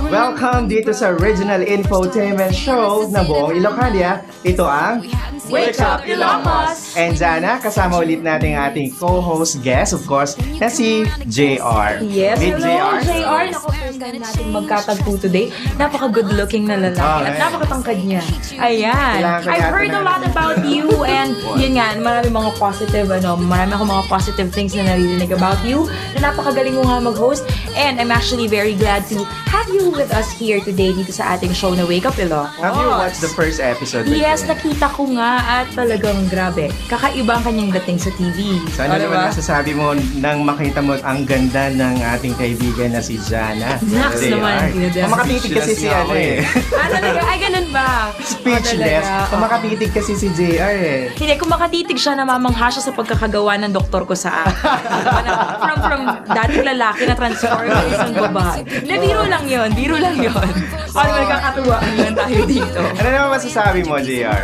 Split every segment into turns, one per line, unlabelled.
Welcome dito sa Original Infotainment Show na buong Ilocania. Ito ang
Wake Up Ilocos!
And Jana, kasama ulit natin ating co-host guest, of course, na si JR.
Yes,
Meet
hello JR. Naku, first time natin magkatagpo today. Napaka-good looking na lalaki at napakatangkad niya. Ayan. I've heard a lot about you and yun nga, marami mga positive, marami akong mga positive things na naririnig about you na napakagaling mo nga mag-host and I'm actually very glad to have you with us here today dito sa ating show na Wake Up Ilocos.
Have you watched the first episode?
Yes, nakita ko nga at talagang grabe. Kakaiba ang kanyang dating sa TV.
So ano naman nasasabi mo nang makita mo ang ganda ng ating kaibigan na si Jana?
Naks naman.
Makatitig kasi si ano eh.
Talaga? Ay, ganun ba?
Speechless. Makatitig kasi si JR eh.
Hindi, kung makatitig siya, namamangha siya sa pagkakagawa ng doktor ko sa akin. from dating lalaki na transform sa isang babae. Na biro lang yun. Biro lang yun. Ano nagkakatuwaan lang tayo dito.
Ano naman masasabi mo, JR?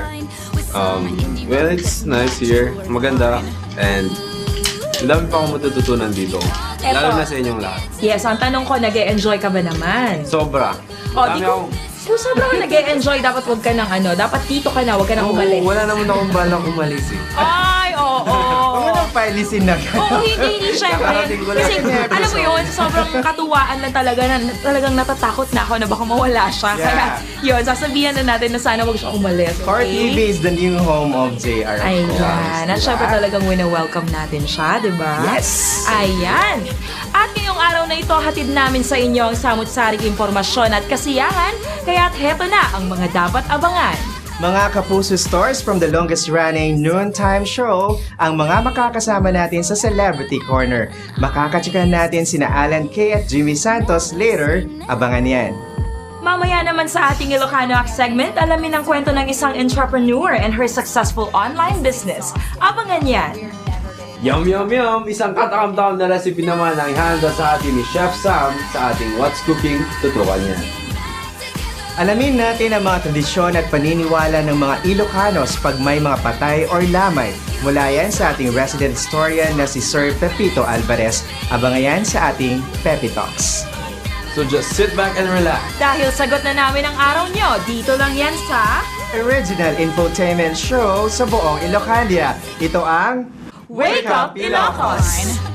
Well, it's nice here. Maganda. And ang dami pa akong matututunan dito.
Eto.
Lalo na sa inyong lahat.
Yes, ang tanong ko, nag-e-enjoy ka ba naman?
Sobra.
O, di ko, kung sobrang nag-e-enjoy, dapat wag ka nang dapat dito ka na, wag ka nang umalis.
Wala naman akong balang umalis eh.
Ay, oo.
Huwag mo nang pailisin na
Oo, hindi, syempre.
Kakarating ko lang.
Kasi, alam mo yun, sobrang katuwaan lang talaga na talagang natatakot na ako na baka mawala siya.
Yeah.
Kaya, yun, sasabihan na natin na sana wag siya umalis.
Core TV is the new home of JR. of
Ayan.
course,
At
diba?
syempre talagang wina-welcome natin siya, di ba?
Yes!
Ayan. At ngayong araw na ito, hatid namin sa inyo ang samut-saring impormasyon at kasiyahan, kaya't heto na ang mga dapat abangan.
Mga Kapuso Stores from the longest running noontime show, ang mga makakasama natin sa Celebrity Corner. Makakatsikan natin sina Alan K at Jimmy Santos later, abangan yan.
Mamaya naman sa ating Ilocano Act segment, alamin ang kwento ng isang entrepreneur and her successful online business. Abangan yan!
Yum, yum, yum! Isang katakam-takam na recipe naman ang ihanda sa atin ni Chef Sam sa ating What's Cooking, tutukan niya.
Alamin natin ang mga tradisyon at paniniwala ng mga Ilocanos pag may mga patay or lamay. Mula yan sa ating resident historian na si Sir Pepito Alvarez. Abangan yan sa ating Pepi Talks.
So just sit back and relax.
Dahil sagot na namin ang araw nyo, dito lang yan sa
Original Infotainment Show sa buong Ilocania. Ito ang
Wake Up Ilocos!